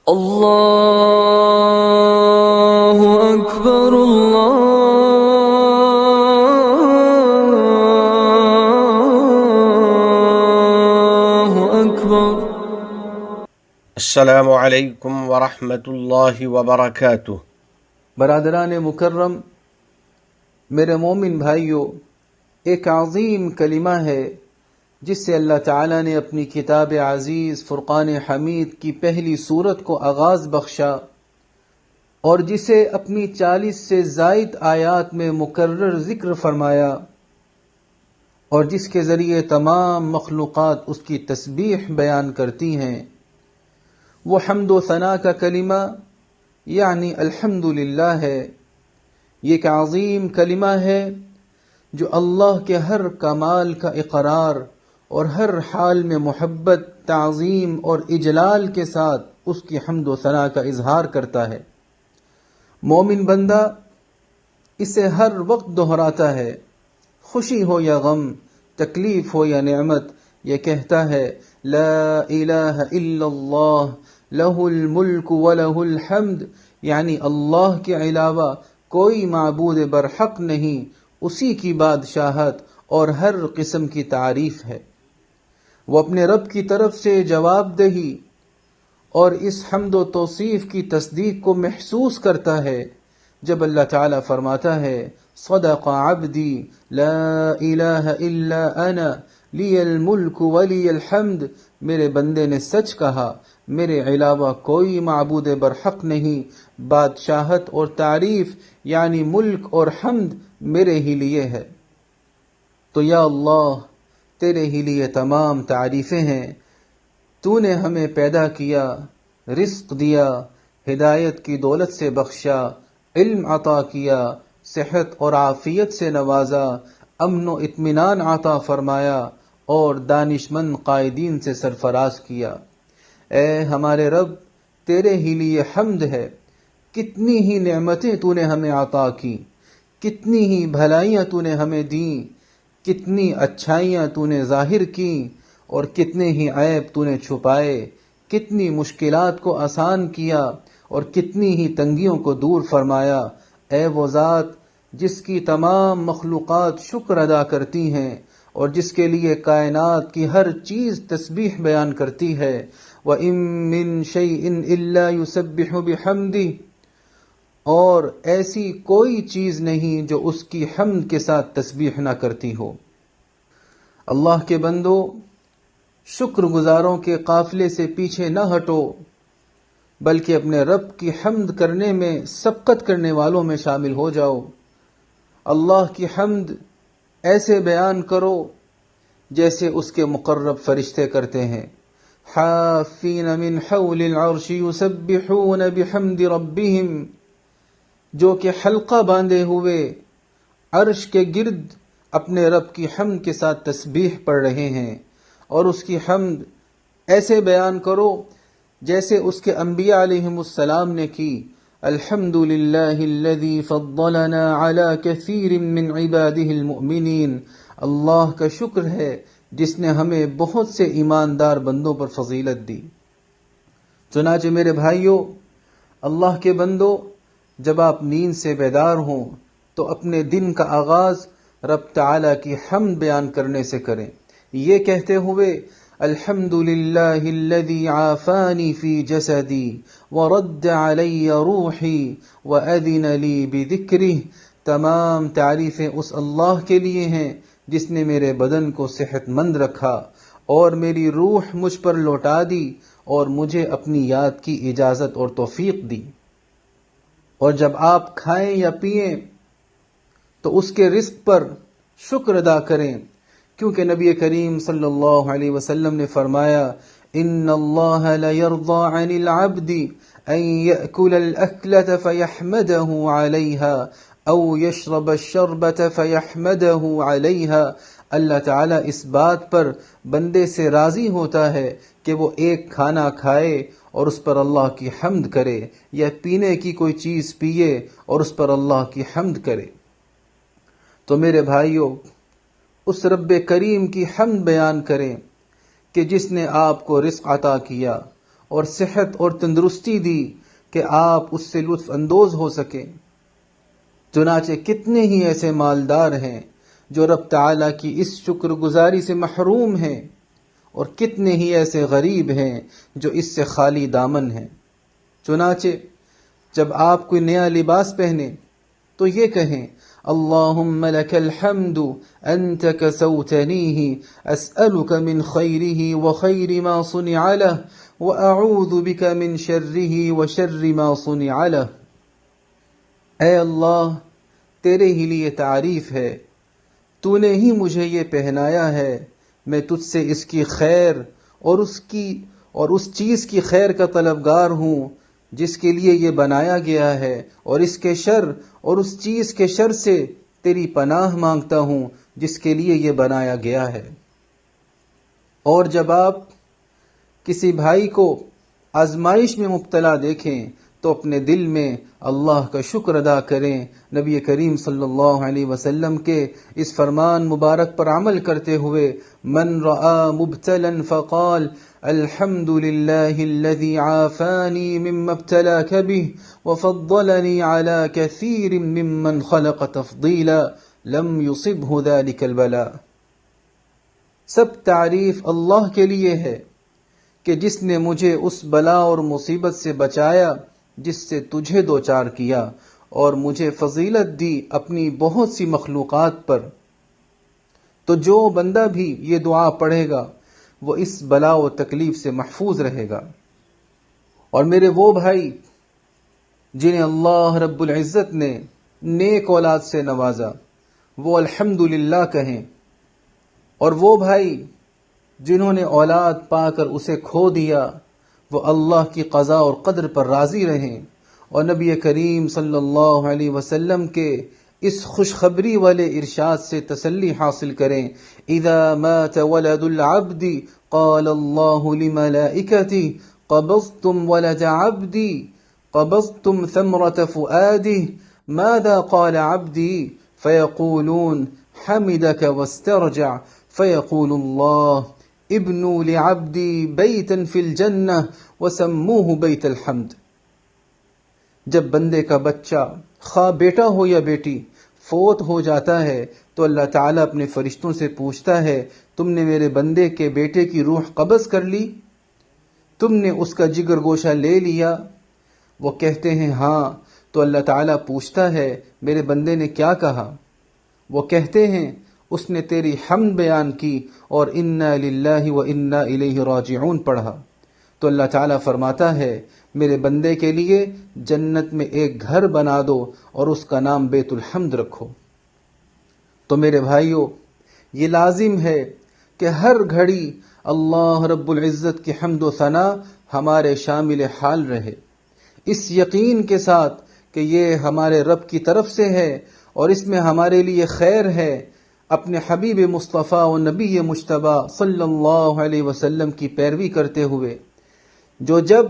اللہ اکبر اللہ اکبر۔ السلام علیکم ورحمۃ اللہ وبرکاتہ۔ برادران مکرم، میرے مومن بھائیوں، ایک عظیم کلمہ ہے جس سے اللہ تعالیٰ نے اپنی کتاب عزیز فرقان حمید کی پہلی سورت کو آغاز بخشا، اور جسے اپنی 40 سے زائد آیات میں مکرر ذکر فرمایا، اور جس کے ذریعے تمام مخلوقات اس کی تسبیح بیان کرتی ہیں۔ وہ حمد و ثنا کا کلمہ یعنی الحمدللہ ہے۔ یہ ایک عظیم کلمہ ہے جو اللہ کے ہر کمال کا اقرار اور ہر حال میں محبت، تعظیم اور اجلال کے ساتھ اس کی حمد و ثنا کا اظہار کرتا ہے۔ مومن بندہ اسے ہر وقت دہراتا ہے، خوشی ہو یا غم، تکلیف ہو یا نعمت، یہ کہتا ہے لا الہ الا اللہ لہ الملک ولہ الحمد، یعنی اللہ کے علاوہ کوئی معبود برحق نہیں، اسی کی بادشاہت اور ہر قسم کی تعریف ہے۔ وہ اپنے رب کی طرف سے جواب دہی اور اس حمد و توصیف کی تصدیق کو محسوس کرتا ہے جب اللہ تعالیٰ فرماتا ہے صدق عبدی لا الہ الا انا لی الملک ولی الحمد، میرے بندے نے سچ کہا، میرے علاوہ کوئی معبود برحق نہیں، بادشاہت اور تعریف یعنی ملک اور حمد میرے ہی لیے ہے۔ تو یا اللہ، تیرے ہی لیے تمام تعریفیں ہیں۔ تو نے ہمیں پیدا کیا، رزق دیا، ہدایت کی دولت سے بخشا، علم عطا کیا، صحت اور عافیت سے نوازا، امن و اطمینان عطا فرمایا اور دانشمند قائدین سے سرفراز کیا۔ اے ہمارے رب، تیرے ہی لیے حمد ہے۔ کتنی ہی نعمتیں تو نے ہمیں عطا کی، کتنی ہی بھلائیاں تو نے ہمیں دیں، کتنی اچھائیاں تو نے ظاہر کی اور کتنے ہی عیب تو نے چھپائے، کتنی مشکلات کو آسان کیا اور کتنی ہی تنگیوں کو دور فرمایا۔ اے وہ ذات جس کی تمام مخلوقات شکر ادا کرتی ہیں اور جس کے لیے کائنات کی ہر چیز تسبیح بیان کرتی ہے۔ وَإِن مِّن شَيْءٍ إِلَّا يُسَبِّحُ بِحَمْدِهِ، اور ایسی کوئی چیز نہیں جو اس کی حمد کے ساتھ تسبیح نہ کرتی ہو۔ اللہ کے بندو، شکر گزاروں کے قافلے سے پیچھے نہ ہٹو، بلکہ اپنے رب کی حمد کرنے میں سبقت کرنے والوں میں شامل ہو جاؤ۔ اللہ کی حمد ایسے بیان کرو جیسے اس کے مقرب فرشتے کرتے ہیں۔ حافین من حول العرش یسبحون بحمد ربہم، جو کہ حلقہ باندھے ہوئے عرش کے گرد اپنے رب کی حمد کے ساتھ تسبیح پڑھ رہے ہیں، اور اس کی حمد ایسے بیان کرو جیسے اس کے انبیاء علیہم السلام نے کی۔ الحمدللہ الذی فضلنا علی کثیر من عبادہ المؤمنین، اللہ کا شکر ہے جس نے ہمیں بہت سے ایماندار بندوں پر فضیلت دی۔ چنانچہ میرے بھائیوں، اللہ کے بندو، جب آپ نیند سے بیدار ہوں تو اپنے دن کا آغاز رب تعالیٰ کی حمد بیان کرنے سے کریں، یہ کہتے ہوئے الحمدللہ الذی عافانی فی جسدی ورد علی روحی وأذن لی بذکرہ، تمام تعریفیں اس اللہ کے لیے ہیں جس نے میرے بدن کو صحت مند رکھا اور میری روح مجھ پر لوٹا دی اور مجھے اپنی یاد کی اجازت اور توفیق دی۔ اور جب آپ کھائیں یا پئیں تو اس کے رزق پر شکر ادا کریں، کیونکہ نبی کریم صلی اللہ علیہ وسلم نے فرمایا ان اللہ لیرضى عن العبد ان یأکل الاکلة فیحمدہ علیہا او یشرب الشربة فیحمدہ علیہا، اللہ تعالیٰ اس بات پر بندے سے راضی ہوتا ہے کہ وہ ایک کھانا کھائے اور اس پر اللہ کی حمد کرے، یا پینے کی کوئی چیز پیے اور اس پر اللہ کی حمد کرے۔ تو میرے بھائیوں، اس رب کریم کی حمد بیان کریں کہ جس نے آپ کو رزق عطا کیا اور صحت اور تندرستی دی کہ آپ اس سے لطف اندوز ہو سکیں۔ چنانچہ کتنے ہی ایسے مالدار ہیں جو رب تعالیٰ کی اس شکر گزاری سے محروم ہیں، اور کتنے ہی ایسے غریب ہیں جو اس سے خالی دامن ہیں۔ چنانچہ جب آپ کوئی نیا لباس پہنے تو یہ کہیں اللہم لک الحمد انت کسوتنیہ اسألک من خیرہ وخیر ما صنع لہ واعوذ بک من شرہ وشر ما صنع لہ۔ اے اللہ، تیرے ہی لیے تعریف ہے، تو نے ہی مجھے یہ پہنایا ہے، میں تجھ سے اس کی خیر اور اس چیز کی خیر کا طلبگار ہوں جس کے لیے یہ بنایا گیا ہے، اور اس کے شر اور اس چیز کے شر سے تیری پناہ مانگتا ہوں جس کے لیے یہ بنایا گیا ہے۔ اور جب آپ کسی بھائی کو آزمائش میں مبتلا دیکھیں تو اپنے دل میں اللہ کا شکر ادا کریں۔ نبی کریم صلی اللہ علیہ وسلم کے اس فرمان مبارک پر عمل کرتے ہوئے من رأى مبتلا فقال الحمد لله الذي عافاني مما ابتلاك به وفضلني على كثير ممن خلق تفضيلا لم يصبه ذلك البلاء۔ سب تعریف اللہ کے لیے ہے کہ جس نے مجھے اس بلا اور مصیبت سے بچایا جس سے تجھے دوچار کیا، اور مجھے فضیلت دی اپنی بہت سی مخلوقات پر۔ تو جو بندہ بھی یہ دعا پڑھے گا وہ اس بلا و تکلیف سے محفوظ رہے گا۔ اور میرے وہ بھائی جنہیں اللہ رب العزت نے نیک اولاد سے نوازا وہ الحمدللہ کہیں، اور وہ بھائی جنہوں نے اولاد پا کر اسے کھو دیا وہ اللہ کی قضاء اور قدر پر راضی رہیں، اور نبی کریم صلی اللہ علیہ وسلم کے اس خوشخبری والے ارشاد سے تسلی حاصل کریں اذا مات ولد العبد قال اللہ لملائکتی قبضتم ولد عبدی قبضتم ثمرة فؤاده ماذا قال عبدی فيقولون حمدك واسترجع فيقول الله ابنوا لعبدی بیتا فی الجنہ وسموه بیت الحمد۔ جب بندے کا بچہ خواہ بیٹا ہو یا بیٹی فوت ہو جاتا ہے تو اللہ تعالیٰ اپنے فرشتوں سے پوچھتا ہے تم نے میرے بندے کے بیٹے کی روح قبض کر لی، تم نے اس کا جگر گوشہ لے لیا؟ وہ کہتے ہیں ہاں، تو اللہ تعالیٰ پوچھتا ہے میرے بندے نے کیا کہا؟ وہ کہتے ہیں اس نے تیری حمد بیان کی اور انا للہ و انا الیہ راجعون پڑھا۔ تو اللہ تعالیٰ فرماتا ہے میرے بندے کے لیے جنت میں ایک گھر بنا دو اور اس کا نام بیت الحمد رکھو۔ تو میرے بھائیوں، یہ لازم ہے کہ ہر گھڑی اللہ رب العزت کی حمد و ثنا ہمارے شامل حال رہے، اس یقین کے ساتھ کہ یہ ہمارے رب کی طرف سے ہے اور اس میں ہمارے لیے خیر ہے، اپنے حبیب مصطفیٰ و نبی مجتبی صلی اللہ علیہ وسلم کی پیروی کرتے ہوئے جو جب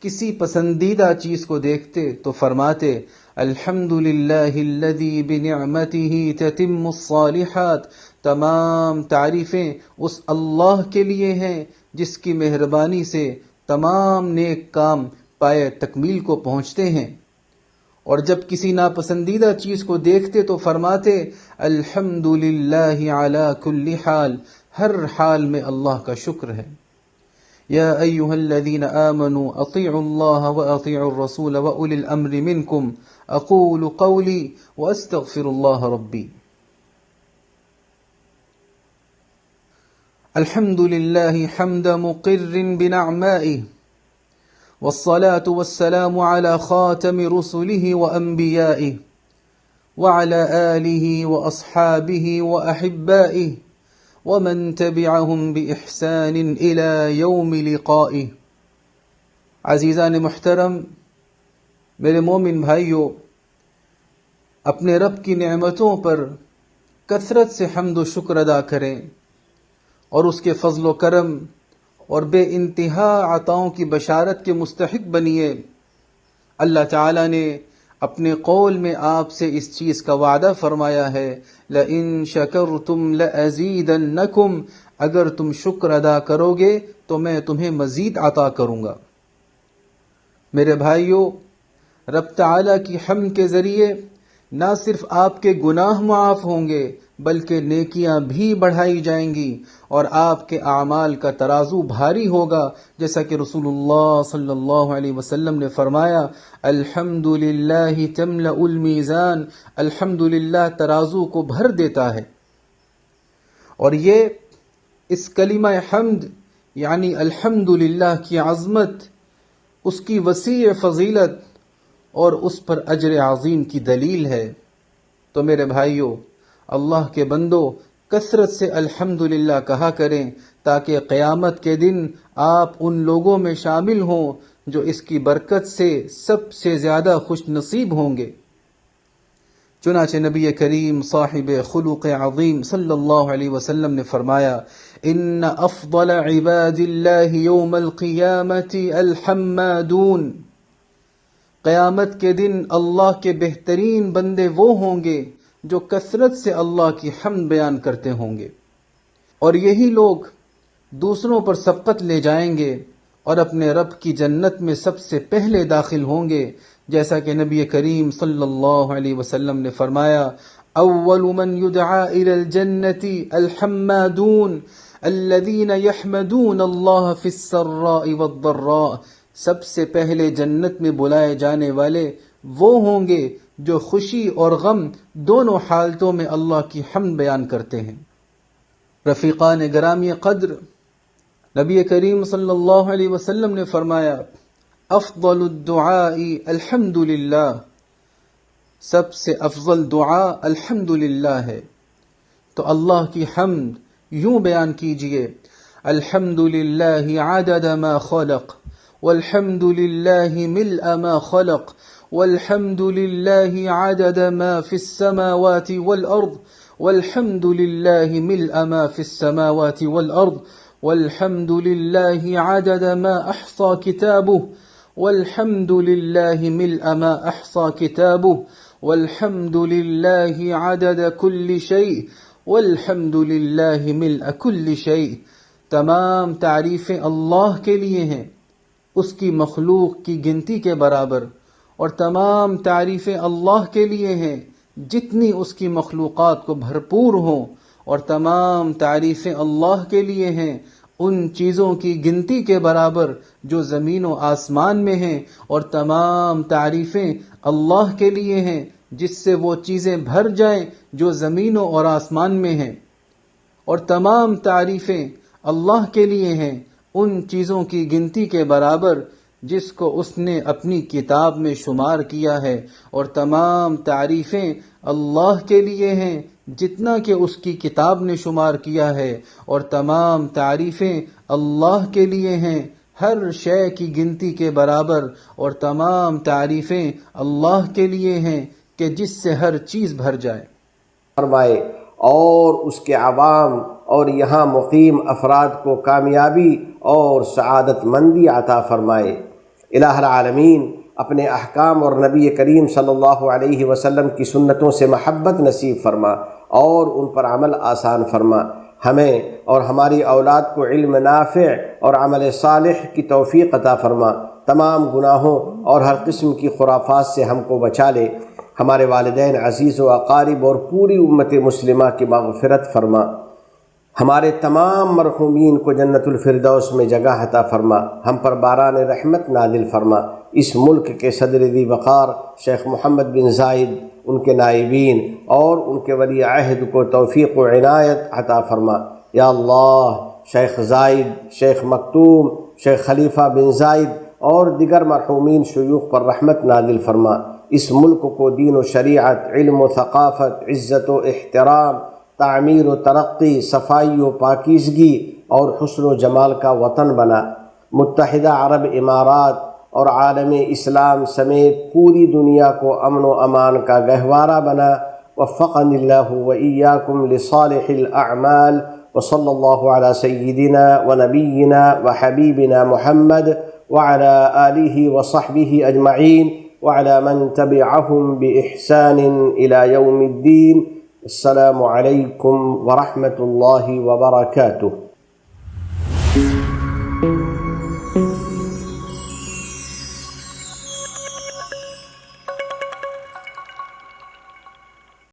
کسی پسندیدہ چیز کو دیکھتے تو فرماتے الحمدللہ الذی بنعمتہ تتم الصالحات، تمام تعریفیں اس اللہ کے لیے ہیں جس کی مہربانی سے تمام نیک کام پائے تکمیل کو پہنچتے ہیں۔ اور جب کسی ناپسندیدہ چیز کو دیکھتے تو فرماتے الحمدللہ علی کل حال، ہر حال میں اللہ کا شکر ہے۔ یا ایہا الذین آمنوا اطیعوا اللہ واطیعوا الرسول واولی الامر منکم اقول قولی واستغفر اللہ ربی۔ الحمدللہ حمد مقر بنعمائہ والصلاة والسلام على خاتم رسله وأنبيائه وعلى آله وأصحابه وأحبائه ومن تبعهم بإحسان إلى يوم لقائه۔ عزیزان محترم، میرے مومن بھائیو، اپنے رب کی نعمتوں پر کثرت سے حمد و شکر ادا کریں اور اس کے فضل و کرم اور بے انتہا عطاؤں کی بشارت کے مستحق بنیے۔ اللہ تعالیٰ نے اپنے قول میں آپ سے اس چیز کا وعدہ فرمایا ہے لَإِن شَكَرْتُمْ لَأَزِيدَنَّكُمْ، اگر تم شکر ادا کرو گے تو میں تمہیں مزید عطا کروں گا۔ میرے بھائیوں، رب تعالیٰ کی حمد کے ذریعے نہ صرف آپ کے گناہ معاف ہوں گے بلکہ نیکیاں بھی بڑھائی جائیں گی اور آپ کے اعمال کا ترازو بھاری ہوگا، جیسا کہ رسول اللہ صلی اللہ علیہ وسلم نے فرمایا، الحمد للہ تملأ المیزان، الحمد للہ ترازو کو بھر دیتا ہے۔ اور یہ اس کلمہ حمد یعنی الحمد للہ کی عظمت، اس کی وسیع فضیلت اور اس پر اجر عظیم کی دلیل ہے۔ تو میرے بھائیوں، اللہ کے بندو، کثرت سے الحمدللہ کہا کریں تاکہ قیامت کے دن آپ ان لوگوں میں شامل ہوں جو اس کی برکت سے سب سے زیادہ خوش نصیب ہوں گے۔ چنانچہ نبی کریم صاحب خلق عظیم صلی اللہ علیہ وسلم نے فرمایا، ان افضل عباد اللہ یوم القیامت الحمادون، قیامت کے دن اللہ کے بہترین بندے وہ ہوں گے جو کثرت سے اللہ کی حمد بیان کرتے ہوں گے، اور یہی لوگ دوسروں پر سبقت لے جائیں گے اور اپنے رب کی جنت میں سب سے پہلے داخل ہوں گے، جیسا کہ نبی کریم صلی اللہ علیہ وسلم نے فرمایا، اول من یدعا الی الجنت الحمادون الذین یحمدون اللہ فی السراء والضراء، سب سے پہلے جنت میں بلائے جانے والے وہ ہوں گے جو خوشی اور غم دونوں حالتوں میں اللہ کی حمد بیان کرتے ہیں۔ رفیقان گرامی قدر، نبی کریم صلی اللہ علیہ وسلم نے فرمایا، افضل الدعاء الحمد للہ، سب سے افضل دعا الحمد للہ ہے۔ تو اللہ کی حمد یوں بیان کیجئے، الحمد للہ عدد ما خلق، والحمد للہ ملء ما خلق، والحمد للہ عدد ما فی السماوات والارض، والحمد للہ ملء ما فی السماوات والارض، والحمد للہ عدد ما احصى کتابہ، والحمد للہ ملء ما احصى کتابہ، والحمد للہ عدد کل شیء، والحمد للہ ملء کل شیء۔ تمام تعریفیں اللہ کے لیے ہیں، اس کی مخلوق کی گنتی کے برابر، اور تمام تعریفیں اللہ کے لیے ہیں جتنی اس کی مخلوقات کو بھرپور ہوں، اور تمام تعریفیں اللہ کے لیے ہیں ان چیزوں کی گنتی کے برابر جو زمین و آسمان میں ہیں، اور تمام تعریفیں اللہ کے لیے ہیں جس سے وہ چیزیں بھر جائیں جو زمینوں اور آسمان میں ہیں، اور تمام تعریفیں اللہ کے لیے ہیں ان چیزوں کی گنتی کے برابر جس کو اس نے اپنی کتاب میں شمار کیا ہے، اور تمام تعریفیں اللہ کے لیے ہیں جتنا کہ اس کی کتاب نے شمار کیا ہے، اور تمام تعریفیں اللہ کے لیے ہیں ہر شے کی گنتی کے برابر، اور تمام تعریفیں اللہ کے لیے ہیں کہ جس سے ہر چیز بھر جائے۔ فرمائے اور اس کے عوام اور یہاں مقیم افراد کو کامیابی اور سعادت مندی عطا فرمائے۔ الہ العالمین اپنے احکام اور نبی کریم صلی اللہ علیہ وسلم کی سنتوں سے محبت نصیب فرما اور ان پر عمل آسان فرما۔ ہمیں اور ہماری اولاد کو علم نافع اور عمل صالح کی توفیق عطا فرما۔ تمام گناہوں اور ہر قسم کی خرافات سے ہم کو بچا لے۔ ہمارے والدین، عزیز و اقارب اور پوری امت مسلمہ کی مغفرت فرما۔ ہمارے تمام مرحومین کو جنت الفردوس میں جگہ عطا فرما۔ ہم پر باران رحمت نازل فرما۔ اس ملک کے صدر ذی وقار شیخ محمد بن زائد، ان کے نائبین اور ان کے ولی عہد کو توفیق و عنایت عطا فرما۔ یا اللہ، شیخ زائد، شیخ مکتوم، شیخ خلیفہ بن زائد اور دیگر مرحومین شیوخ پر رحمت نازل فرما۔ اس ملک کو دین و شریعت، علم و ثقافت، عزت و احترام، تعمیر و ترقی، صفائی و پاکیزگی اور حسن و جمال کا وطن بنا۔ متحدہ عرب امارات اور عالم اسلام سمیت پوری دنیا کو امن و امان کا گہوارہ بنا۔ وفقنی اللہ و ایاکم لصالح الاعمال، وصلی اللہ علی سیدنا و نبینا و حبیبنا محمد وعلى آلہ وصحبہ اجمعین وعلى من تبعهم بإحسان إلى يوم الدين۔ السلام علیکم ورحمۃ اللہ وبرکاتہ۔